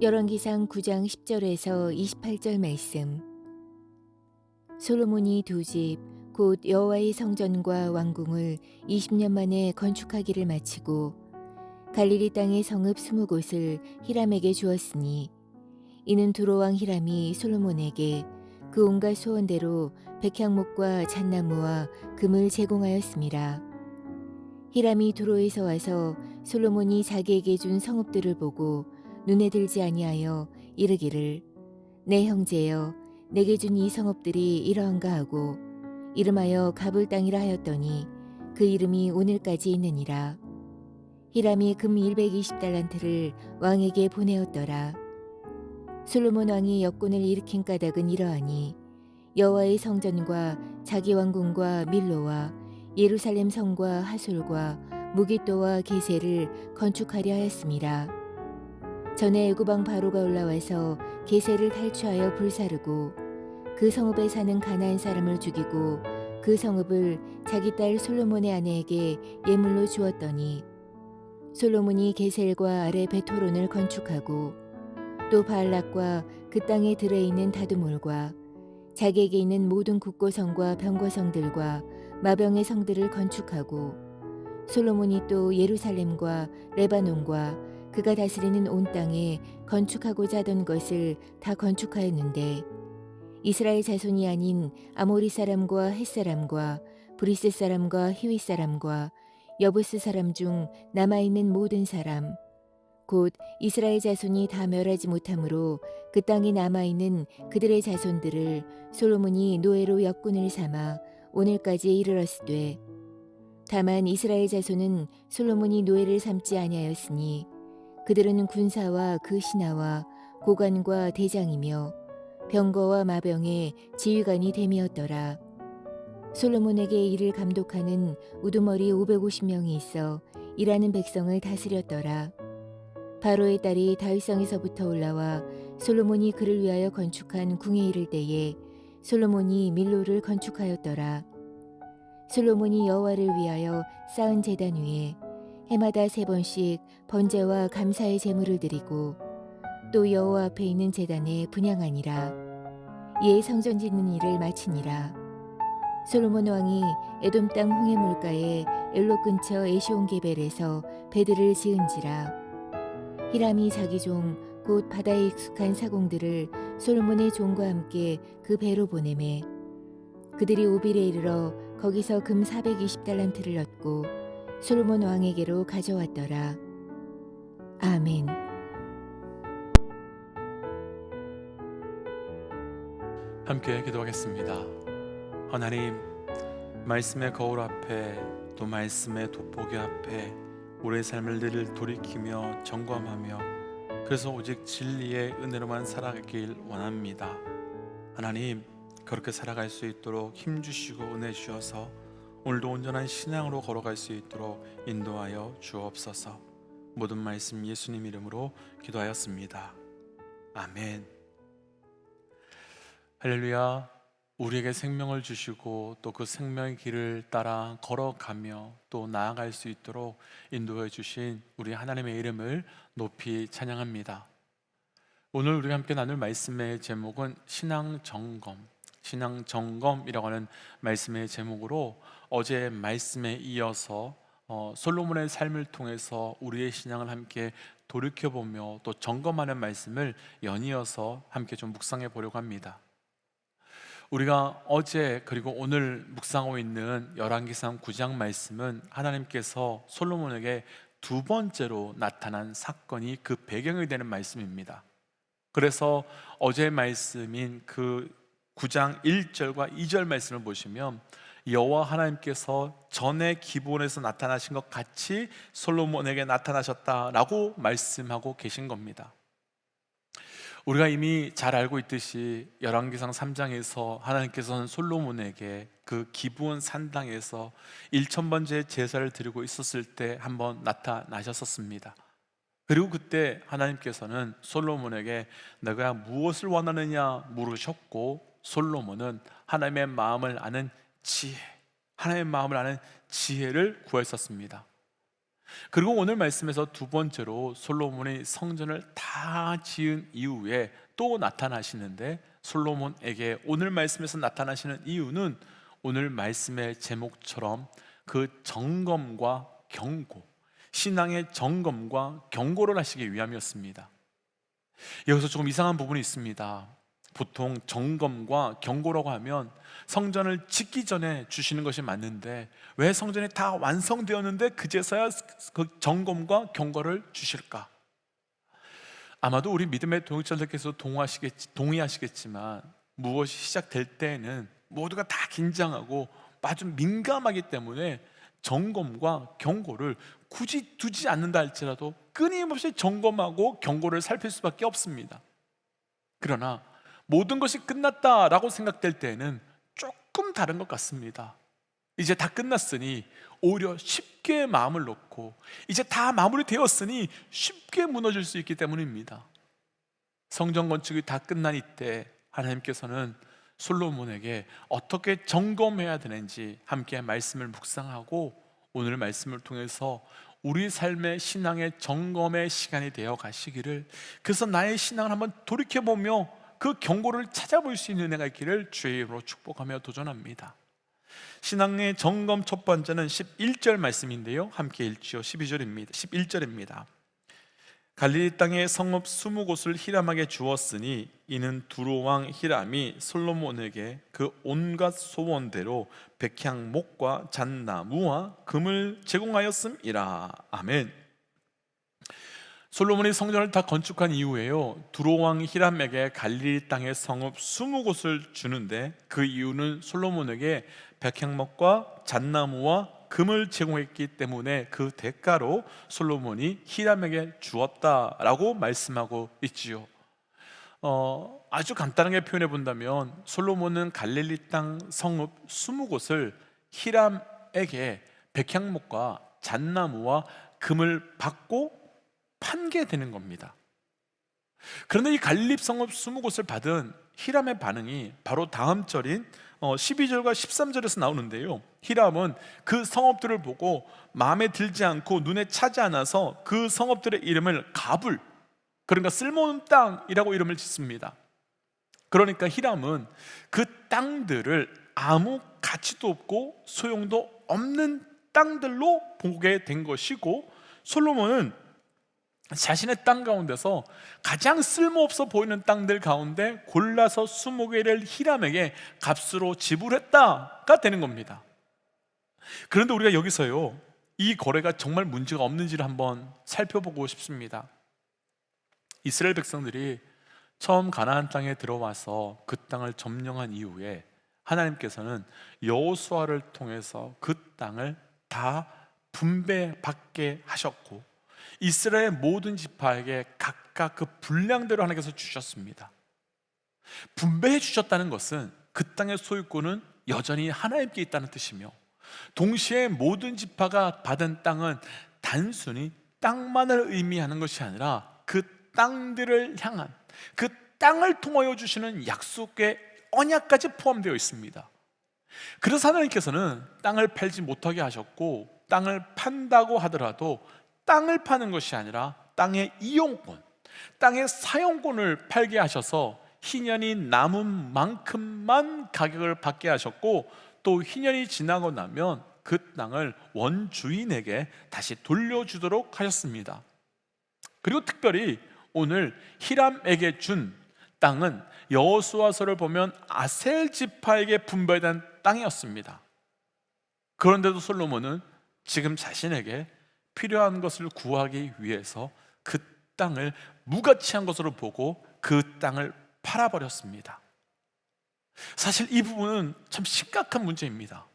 열왕기상 9장 10절에서 28절 말씀. 솔로몬이 두 집 곧 여호와의 성전과 왕궁을 20년 만에 건축하기를 마치고 갈릴리 땅의 성읍 20곳을 히람에게 주었으니, 이는 두로 왕 히람이 솔로몬에게 그 온갖 소원대로 백향목과 잣나무와 금을 제공하였습니다. 히람이 두로에서 와서 솔로몬이 자기에게 준 성읍들을 보고 눈에 들지 아니하여 이르기를, 내 형제여, 내게 준 이 성읍들이 이러한가 하고 이름하여 가불 땅이라 하였더니 그 이름이 오늘까지 있느니라. 히람이 금 120달란트를 왕에게 보내었더라. 솔로몬 왕이 역군을 일으킨 까닭은 이러하니, 여호와의 성전과 자기 왕궁과 밀로와 예루살렘 성과 하솔과 무깃도와 게셀을 건축하려 하였습니다. 전에 애굽왕 바로가 올라와서 게셀을 탈취하여 불사르고 그 성읍에 사는 가나안 사람을 죽이고 그 성읍을 자기 딸 솔로몬의 아내에게 예물로 주었더니, 솔로몬이 게셀과 아래 베토론을 건축하고 또 바알락과 그 땅에 들어있는 다두몰과 자기에게 있는 모든 국고성과 병거성들과 마병의 성들을 건축하고, 솔로몬이 또 예루살렘과 레바논과 그가 다스리는 온 땅에 건축하고자 하던 것을 다 건축하였는데, 이스라엘 자손이 아닌 아모리 사람과 헷 사람과 브리스 사람과 히윗 사람과 여부스 사람 중 남아있는 모든 사람 곧 이스라엘 자손이 다 멸하지 못하므로 그 땅에 남아있는 그들의 자손들을 솔로몬이 노예로 역군을 삼아 오늘까지 이르렀으되, 다만 이스라엘 자손은 솔로몬이 노예를 삼지 아니하였으니 그들은 군사와 그 신하와 고관과 대장이며 병거와 마병의 지휘관이 됨이었더라. 솔로몬에게 이를 감독하는 우두머리 550명이 있어 일하는 백성을 다스렸더라. 바로의 딸이 다윗성에서부터 올라와 솔로몬이 그를 위하여 건축한 궁에 이를 때에 솔로몬이 밀로를 건축하였더라. 솔로몬이 여호와를 위하여 쌓은 제단 위에 해마다 3번씩 번제와 감사의 제물을 드리고 또 여호와 앞에 있는 제단에 분향하니라. 이에 성전 짓는 일을 마치니라. 솔로몬 왕이 에돔 땅 홍해 물가에 엘로 근처 에시온게벨에서 배들을 지은지라. 히람이 자기 종 곧 바다에 익숙한 사공들을 솔로몬의 종과 함께 그 배로 보내매, 그들이 오빌에 이르러 거기서 금 420달란트를 얻고 솔로몬 왕에게로 가져왔더라. 아멘. 함께 기도하겠습니다. 하나님, 말씀의 거울 앞에 또 말씀의 돋보기 앞에 우리의 삶을 늘 돌이키며 점검하며, 그래서 오직 진리의 은혜로만 살아가길 원합니다. 하나님, 그렇게 살아갈 수 있도록 힘주시고 은혜 주셔서 오늘도 온전한 신앙으로 걸어갈 수 있도록 인도하여 주옵소서. 모든 말씀 예수님 이름으로 기도하였습니다. 아멘. 할렐루야. 우리에게 생명을 주시고 또 그 생명의 길을 따라 걸어가며 또 나아갈 수 있도록 인도해 주신 우리 하나님의 이름을 높이 찬양합니다. 오늘 우리가 함께 나눌 말씀의 제목은 신앙점검이라고 하는 말씀의 제목으로, 어제 말씀에 이어서 솔로몬의 삶을 통해서 우리의 신앙을 함께 돌이켜보며 또 점검하는 말씀을 연이어서 함께 좀 묵상해 보려고 합니다. 우리가 어제 그리고 오늘 묵상하고 있는 열왕기상 9장 말씀은 하나님께서 솔로몬에게 두 번째로 나타난 사건이 그 배경이 되는 말씀입니다. 그래서 어제 말씀인 그 9장 1절과 2절 말씀을 보시면, 여호와 하나님께서 전에 기브온에서 나타나신 것 같이 솔로몬에게 나타나셨다라고 말씀하고 계신 겁니다. 우리가 이미 잘 알고 있듯이 열왕기상 3장에서 하나님께서는 솔로몬에게 그 기브온 산당에서 1000번째 제사를 드리고 있었을 때 한번 나타나셨었습니다. 그리고 그때 하나님께서는 솔로몬에게 너가 무엇을 원하느냐 물으셨고, 솔로몬은 하나님의 마음을 아는 지혜를 구했었습니다. 그리고 오늘 말씀에서 두 번째로 솔로몬이 성전을 다 지은 이후에 또 나타나시는데, 솔로몬에게 오늘 말씀에서 나타나시는 이유는 오늘 말씀의 제목처럼 그 점검과 경고, 신앙의 점검과 경고를 하시기 위함이었습니다. 여기서 조금 이상한 부분이 있습니다. 보통 점검과 경고라고 하면 성전을 짓기 전에 주시는 것이 맞는데, 왜 성전이 다 완성되었는데 그제서야 그 점검과 경고를 주실까? 아마도 우리 믿음의 동역자들께서 동의하시겠지만, 무엇이 시작될 때에는 모두가 다 긴장하고 아주 민감하기 때문에 점검과 경고를 굳이 두지 않는다 할지라도 끊임없이 점검하고 경고를 살필 수밖에 없습니다. 그러나 모든 것이 끝났다라고 생각될 때에는 조금 다른 것 같습니다. 이제 다 끝났으니 오히려 쉽게 마음을 놓고, 이제 다 마무리되었으니 쉽게 무너질 수 있기 때문입니다. 성전 건축이 다 끝난 이때 하나님께서는 솔로몬에게 어떻게 점검해야 되는지 함께 말씀을 묵상하고, 오늘 말씀을 통해서 우리 삶의 신앙의 점검의 시간이 되어 가시기를, 그래서 나의 신앙을 한번 돌이켜보며 그 경고를 찾아볼 수 있는 은혜가 있기를 주의 이름으로 축복하며 도전합니다. 신앙의 점검 첫 번째는 11절 말씀인데요, 함께 읽지요. 11절입니다. 갈릴리 땅에 성읍 20곳을 히람에게 주었으니 이는 두로왕 히람이 솔로몬에게 그 온갖 소원대로 백향목과 잣나무와 금을 제공하였음이라. 아멘. 솔로몬이 성전을 다 건축한 이후에요, 두로왕 히람에게 갈릴리 땅의 성읍 20곳을 주는데, 그 이유는 솔로몬에게 백향목과 잣나무와 금을 제공했기 때문에 그 대가로 솔로몬이 히람에게 주었다라고 말씀하고 있지요. 아주 간단하게 표현해 본다면, 솔로몬은 갈릴리 땅 성읍 20곳을 히람에게 백향목과 잣나무와 금을 받고 판게 되는 겁니다. 그런데 이 갈릴리 성읍 20곳을 받은 히람의 반응이 바로 다음 절인 12절과 13절에서 나오는데요, 히람은 그 성읍들을 보고 마음에 들지 않고 눈에 차지 않아서 그 성읍들의 이름을 가불, 그러니까 쓸모없는 땅이라고 이름을 짓습니다. 그러니까 히람은 그 땅들을 아무 가치도 없고 소용도 없는 땅들로 보게 된 것이고, 솔로몬은 자신의 땅 가운데서 가장 쓸모없어 보이는 땅들 가운데 골라서 20개를 히람에게 값으로 지불했다가 되는 겁니다. 그런데 우리가 여기서요, 이 거래가 정말 문제가 없는지를 한번 살펴보고 싶습니다. 이스라엘 백성들이 처음 가나안 땅에 들어와서 그 땅을 점령한 이후에 하나님께서는 여호수아를 통해서 그 땅을 다 분배받게 하셨고, 이스라엘 모든 지파에게 각각 그 분량대로 하나님께서 주셨습니다. 분배해 주셨다는 것은 그 땅의 소유권은 여전히 하나님께 있다는 뜻이며, 동시에 모든 지파가 받은 땅은 단순히 땅만을 의미하는 것이 아니라 그 땅들을 향한, 그 땅을 통하여 주시는 약속의 언약까지 포함되어 있습니다. 그래서 하나님께서는 땅을 팔지 못하게 하셨고, 땅을 판다고 하더라도 땅을 파는 것이 아니라 땅의 이용권, 땅의 사용권을 팔게 하셔서 희년이 남은 만큼만 가격을 받게 하셨고, 또 희년이 지나고 나면 그 땅을 원주인에게 다시 돌려주도록 하셨습니다. 그리고 특별히 오늘 히람에게 준 땅은 여호수아서를 보면 아셀 지파에게 분배된 땅이었습니다. 그런데도 솔로몬은 지금 자신에게 필요한 것을 구하기 위해서 그 땅을 무가치한 것으로 보고 그 땅을 팔아버렸습니다. 사실 이 부분은 참 심각한 문제입니다.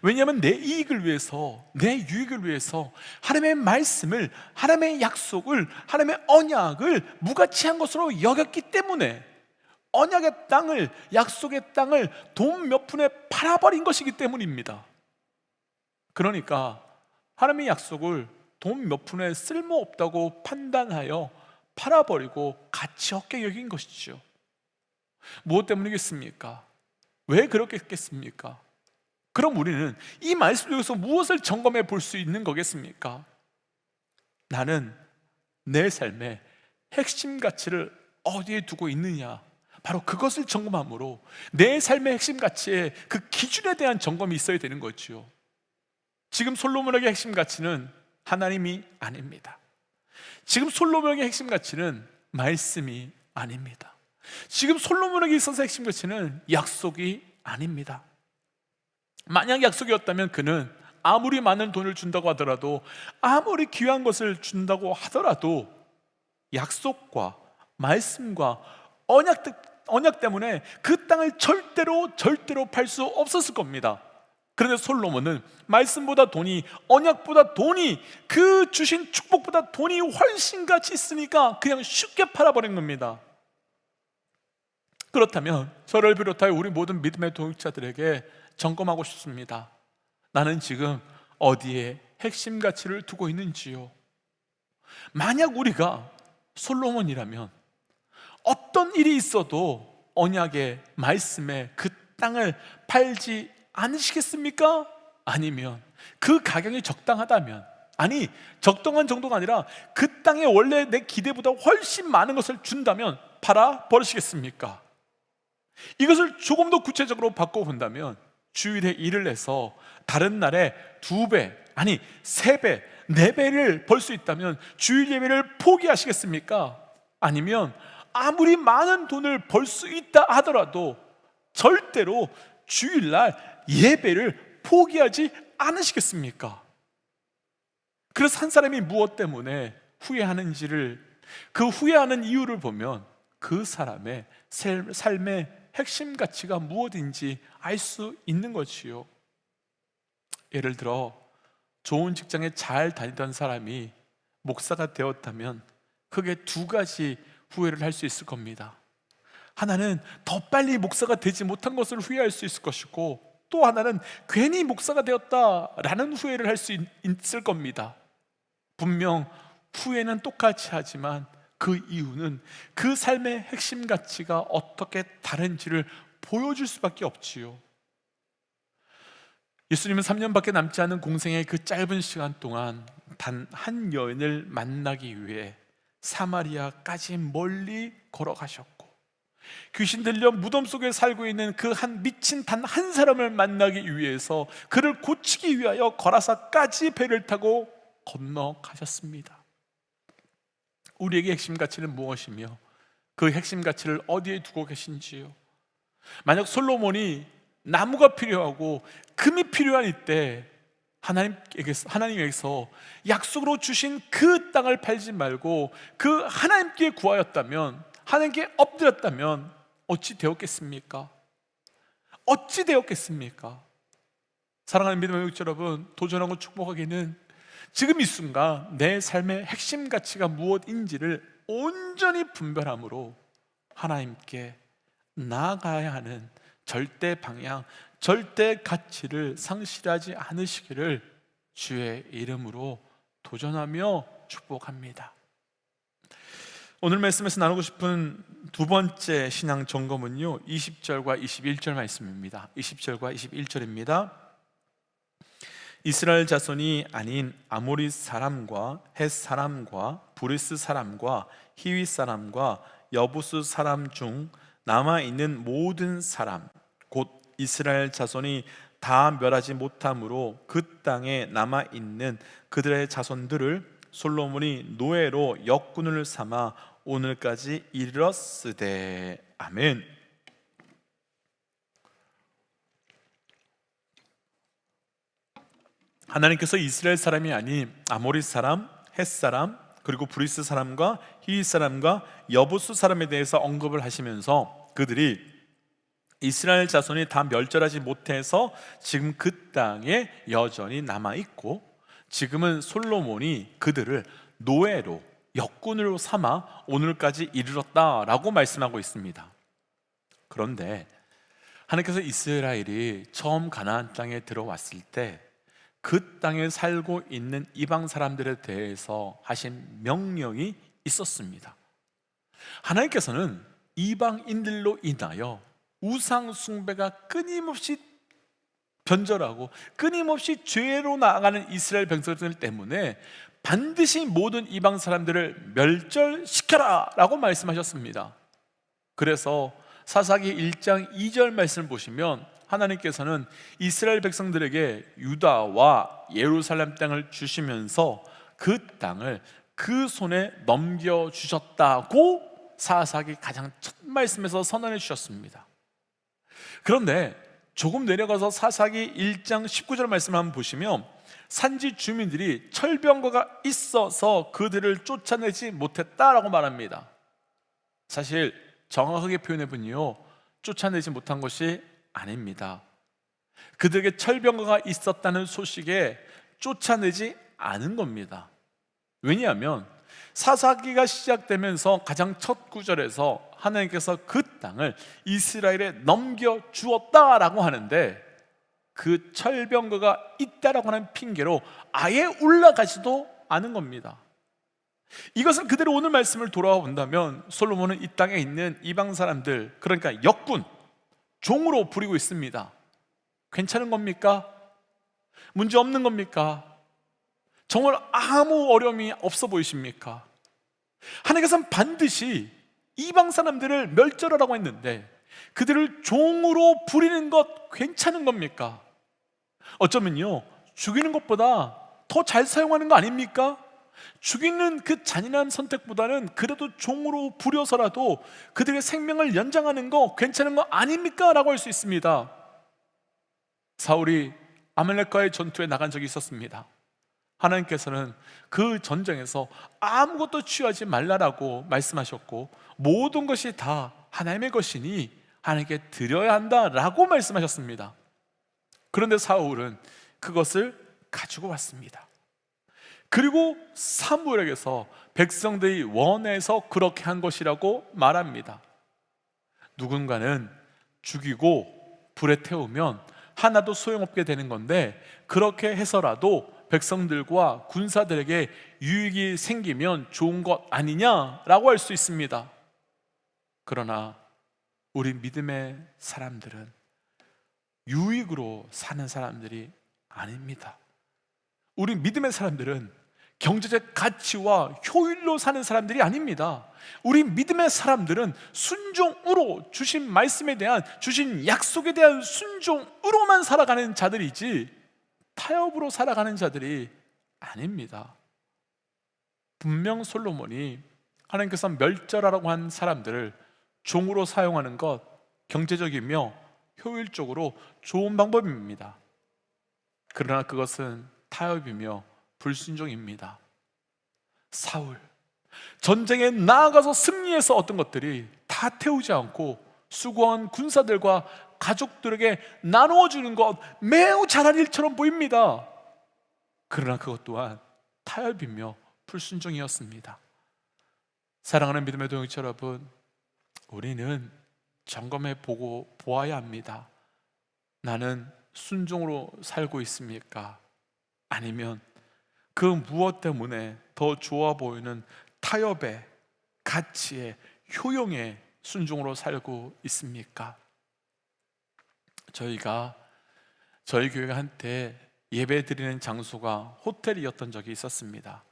왜냐하면 내 이익을 위해서, 내 유익을 위해서 하나님의 말씀을, 하나님의 약속을, 하나님의 언약을 무가치한 것으로 여겼기 때문에 언약의 땅을, 약속의 땅을 돈 몇 푼에 팔아버린 것이기 때문입니다. 그러니까 하나님의 약속을 돈 몇 푼에 쓸모없다고 판단하여 팔아버리고 가치 없게 여긴 것이죠. 무엇 때문이겠습니까? 왜 그렇게 했겠습니까? 그럼 우리는 이 말씀 중에서 무엇을 점검해 볼 수 있는 거겠습니까? 나는 내 삶의 핵심 가치를 어디에 두고 있느냐, 바로 그것을 점검함으로 내 삶의 핵심 가치의 그 기준에 대한 점검이 있어야 되는 거지요. 지금 솔로몬에게 핵심 가치는 하나님이 아닙니다. 지금 솔로몬에게 핵심 가치는 말씀이 아닙니다. 지금 솔로몬에게 있어서 핵심 가치는 약속이 아닙니다. 만약 약속이었다면 그는 아무리 많은 돈을 준다고 하더라도, 아무리 귀한 것을 준다고 하더라도 약속과 말씀과 언약 때문에 그 땅을 절대로 팔 수 없었을 겁니다. 그런데 솔로몬은 말씀보다 돈이, 언약보다 돈이, 그 주신 축복보다 돈이 훨씬 가치 있으니까 그냥 쉽게 팔아버린 겁니다. 그렇다면 저를 비롯하여 우리 모든 믿음의 동역자들에게 점검하고 싶습니다. 나는 지금 어디에 핵심 가치를 두고 있는지요? 만약 우리가 솔로몬이라면 어떤 일이 있어도 언약의 말씀에 그 땅을 팔지 않으시겠습니까? 아니면 그 가격이 적당하다면, 아니 적당한 정도가 아니라 그 땅에 원래 내 기대보다 훨씬 많은 것을 준다면 팔아 버리시겠습니까? 이것을 조금 더 구체적으로 바꿔본다면, 주일에 일을 해서 다른 날에 2배, 아니 3배, 4배를 벌 수 있다면 주일 예배를 포기하시겠습니까? 아니면 아무리 많은 돈을 벌 수 있다 하더라도 절대로 주일날 예배를 포기하지 않으시겠습니까? 그래서 한 사람이 무엇 때문에 후회하는지를, 그 후회하는 이유를 보면 그 사람의 삶의 핵심 가치가 무엇인지 알 수 있는 것이요. 예를 들어 좋은 직장에 잘 다니던 사람이 목사가 되었다면 크게 2가지 후회를 할 수 있을 겁니다. 하나는 더 빨리 목사가 되지 못한 것을 후회할 수 있을 것이고, 또 하나는 괜히 목사가 되었다라는 후회를 할 수 있을 겁니다. 분명 후회는 똑같이 하지만 그 이유는 그 삶의 핵심 가치가 어떻게 다른지를 보여줄 수밖에 없지요. 예수님은 3년밖에 남지 않은 공생의 그 짧은 시간 동안 단 한 여인을 만나기 위해 사마리아까지 멀리 걸어가셨고, 귀신 들려 무덤 속에 살고 있는 그 한 미친 단 한 사람을 만나기 위해서 그를 고치기 위하여 거라사까지 배를 타고 건너가셨습니다. 우리에게 핵심 가치는 무엇이며 그 핵심 가치를 어디에 두고 계신지요? 만약 솔로몬이 나무가 필요하고 금이 필요한 이때 하나님에게서 약속으로 주신 그 땅을 팔지 말고 그 하나님께 구하였다면, 하나님께 엎드렸다면 어찌 되었겠습니까? 어찌 되었겠습니까? 사랑하는 믿음의 영역 여러분, 도전하고 축복하기는 지금 이 순간 내 삶의 핵심 가치가 무엇인지를 온전히 분별함으로 하나님께 나아가야 하는 절대 방향, 절대 가치를 상실하지 않으시기를 주의 이름으로 도전하며 축복합니다. 오늘 말씀에서 나누고 싶은 2번째 신앙 점검은요, 20절과 21절 말씀입니다. 20절과 21절입니다. 이스라엘 자손이 아닌 아모리 사람과 헷 사람과 브리스 사람과 히위 사람과 여부스 사람 중 남아있는 모든 사람, 곧 이스라엘 자손이 다 멸하지 못함으로 그 땅에 남아있는 그들의 자손들을 솔로몬이 노예로 역군을 삼아 오늘까지 이르렀으되. 아멘. 하나님께서 이스라엘 사람이 아닌 아모리 사람, 헷 사람, 그리고 브리스 사람과 히위 사람과 여부스 사람에 대해서 언급을 하시면서 그들이 이스라엘 자손이 다 멸절하지 못해서 지금 그 땅에 여전히 남아있고, 지금은 솔로몬이 그들을 노예로 역군으로 삼아 오늘까지 이르렀다라고 말씀하고 있습니다. 그런데 하나님께서 이스라엘이 처음 가나안 땅에 들어왔을 때 그 땅에 살고 있는 이방 사람들에 대해서 하신 명령이 있었습니다. 하나님께서는 이방인들로 인하여 우상 숭배가 끊임없이 변절하고 끊임없이 죄로 나아가는 이스라엘 백성들 때문에 반드시 모든 이방 사람들을 멸절시켜라 라고 말씀하셨습니다. 그래서 사사기 1장 2절 말씀을 보시면 하나님께서는 이스라엘 백성들에게 유다와 예루살렘 땅을 주시면서 그 땅을 그 손에 넘겨주셨다고 사사기 가장 첫 말씀에서 선언해 주셨습니다. 그런데 조금 내려가서 사사기 1장 19절 말씀을 한번 보시면 산지 주민들이 철병거가 있어서 그들을 쫓아내지 못했다라고 말합니다. 사실 정확하게 표현해 보니요, 쫓아내지 못한 것이 아닙니다. 그들에게 철병거가 있었다는 소식에 쫓아내지 않은 겁니다. 왜냐하면 사사기가 시작되면서 가장 첫 구절에서 하나님께서 그 땅을 이스라엘에 넘겨주었다라고 하는데 그 철병거가 있다라고 하는 핑계로 아예 올라가지도 않은 겁니다. 이것을 그대로 오늘 말씀을 돌아와 본다면 솔로몬은 이 땅에 있는 이방 사람들, 그러니까 역군, 종으로 부리고 있습니다. 괜찮은 겁니까? 문제 없는 겁니까? 정말 아무 어려움이 없어 보이십니까? 하나님께서는 반드시 이방 사람들을 멸절하라고 했는데 그들을 종으로 부리는 것 괜찮은 겁니까? 어쩌면요, 죽이는 것보다 더 잘 사용하는 거 아닙니까? 죽이는 그 잔인한 선택보다는 그래도 종으로 부려서라도 그들의 생명을 연장하는 거 괜찮은 거 아닙니까? 라고 할 수 있습니다. 사울이 아말렉과의 전투에 나간 적이 있었습니다. 하나님께서는 그 전쟁에서 아무것도 취하지 말라라고 말씀하셨고 모든 것이 다 하나님의 것이니 하나님께 드려야 한다라고 말씀하셨습니다. 그런데 사울은 그것을 가지고 왔습니다. 그리고 사무엘에게서 백성들이 원해서 그렇게 한 것이라고 말합니다. 누군가는 죽이고 불에 태우면 하나도 소용없게 되는 건데 그렇게 해서라도 백성들과 군사들에게 유익이 생기면 좋은 것 아니냐라고 할 수 있습니다. 그러나 우리 믿음의 사람들은 유익으로 사는 사람들이 아닙니다. 우리 믿음의 사람들은 경제적 가치와 효율로 사는 사람들이 아닙니다. 우리 믿음의 사람들은 순종으로 주신 말씀에 대한, 주신 약속에 대한 순종으로만 살아가는 자들이지 타협으로 살아가는 자들이 아닙니다. 분명 솔로몬이 하나님께서 멸절하라고 한 사람들을 종으로 사용하는 것 경제적이며 효율적으로 좋은 방법입니다. 그러나 그것은 타협이며 불순종입니다. 사울, 전쟁에 나아가서 승리해서 얻은 것들이 다 태우지 않고 수고한 군사들과 가족들에게 나누어주는 것 매우 잘한 일처럼 보입니다. 그러나 그것 또한 타협이며 불순종이었습니다. 사랑하는 믿음의 동역자 여러분, 우리는 점검해 보아야 합니다. 나는 순종으로 살고 있습니까? 아니면 그 무엇 때문에 더 좋아 보이는 타협의 가치의 효용의 순종으로 살고 있습니까? 저희 교회가 한때 예배 드리는 장소가 호텔이었던 적이 있었습니다.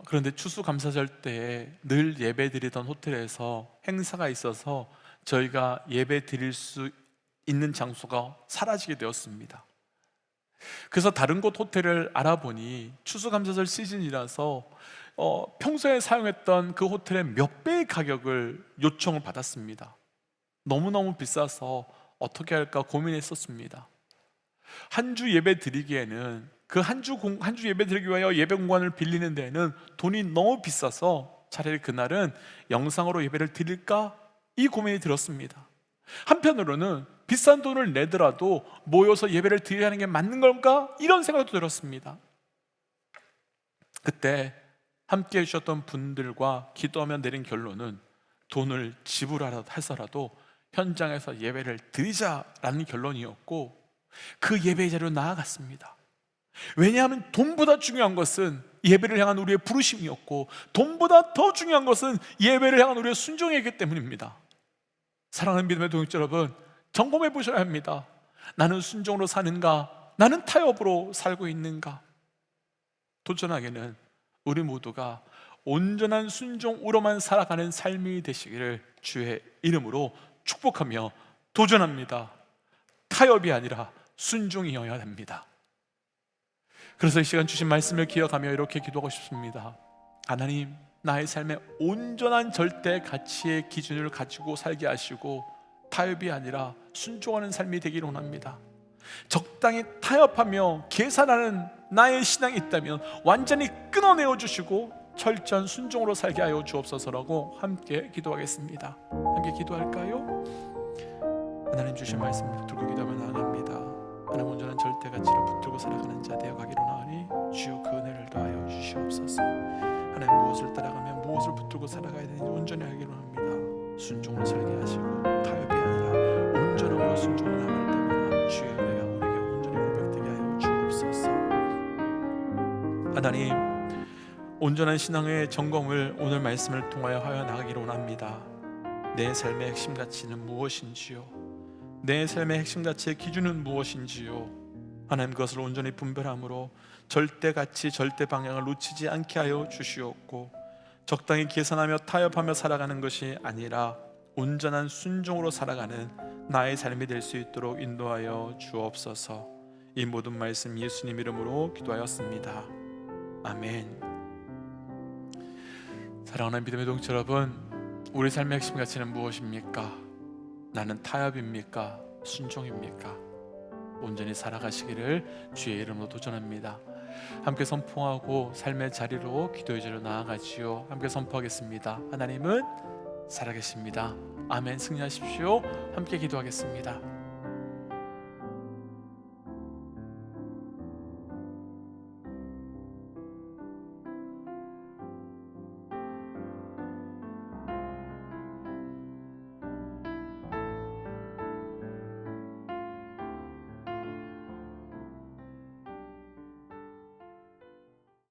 그런데 추수감사절 때에 늘 예배 드리던 호텔에서 행사가 있어서 저희가 예배 드릴 수 있는 장소가 사라지게 되었습니다. 그래서 다른 곳 호텔을 알아보니 추수감사절 시즌이라서 평소에 사용했던 그 호텔의 몇 배의 가격을 요청을 받았습니다. 너무너무 비싸서 어떻게 할까 고민했었습니다. 한 주 예배 드리기에는 그 한 주 예배 드리기 위하여 예배 공간을 빌리는 데에는 돈이 너무 비싸서 차라리 그날은 영상으로 예배를 드릴까 이 고민이 들었습니다. 한편으로는 비싼 돈을 내더라도 모여서 예배를 드려야 하는 게 맞는 걸까 이런 생각도 들었습니다. 그때 함께 해주셨던 분들과 기도하며 내린 결론은 돈을 지불하더라도 현장에서 예배를 드리자라는 결론이었고 그 예배의 자리로 나아갔습니다. 왜냐하면 돈보다 중요한 것은 예배를 향한 우리의 부르심이었고 돈보다 더 중요한 것은 예배를 향한 우리의 순종이기 때문입니다. 사랑하는 믿음의 동역자 여러분, 점검해 보셔야 합니다. 나는 순종으로 사는가? 나는 타협으로 살고 있는가? 도전하기는 우리 모두가 온전한 순종으로만 살아가는 삶이 되시기를 주의 이름으로 축복하며 도전합니다. 타협이 아니라 순종이어야 됩니다. 그래서 이 시간 주신 말씀을 기억하며 이렇게 기도하고 싶습니다. 하나님, 나의 삶에 온전한 절대 가치의 기준을 가지고 살게 하시고 타협이 아니라 순종하는 삶이 되기를 원합니다. 적당히 타협하며 계산하는 나의 신앙이 있다면 완전히 끊어내어 주시고 철저한 순종으로 살게 하여 주옵소서라고 함께 기도하겠습니다. 함께 기도할까요? 하나님 주신 말씀을 붙들고 기도하며 나아갑니다. 하나님, 온전한 절대 가치를 붙들고 살아가는 자 되어가기로 나으니 주여 그 은혜를 더하여 주시옵소서. 하나님, 무엇을 따라가며 무엇을 붙들고 살아가야 되는지 온전히 알기로 합니다. 순종으로 살게 하시고 타협이 아니라 온전함으로 순종을 나갈 때마다 주의 은혜가 우리에게 온전히 고백되게 하여 주옵소서. 하나님, 온전한 신앙의 점검을 오늘 말씀을 통하여 하여 나가기로 원합니다. 내 삶의 핵심 가치는 무엇인지요? 내 삶의 핵심 가치의 기준은 무엇인지요? 하나님, 그것을 온전히 분별함으로 절대 가치, 절대 방향을 놓치지 않게 하여 주시옵고 적당히 계산하며 타협하며 살아가는 것이 아니라 온전한 순종으로 살아가는 나의 삶이 될 수 있도록 인도하여 주옵소서. 이 모든 말씀 예수님 이름으로 기도하였습니다. 아멘. 사랑하는 믿음의 동체 여러분, 우리 삶의 핵심 가치는 무엇입니까? 나는 타협입니까? 순종입니까? 온전히 살아가시기를 주의 이름으로 도전합니다. 함께 선포하고 삶의 자리로 기도의 자리로 나아가지요. 함께 선포하겠습니다. 하나님은 살아계십니다. 아멘. 승리하십시오. 함께 기도하겠습니다.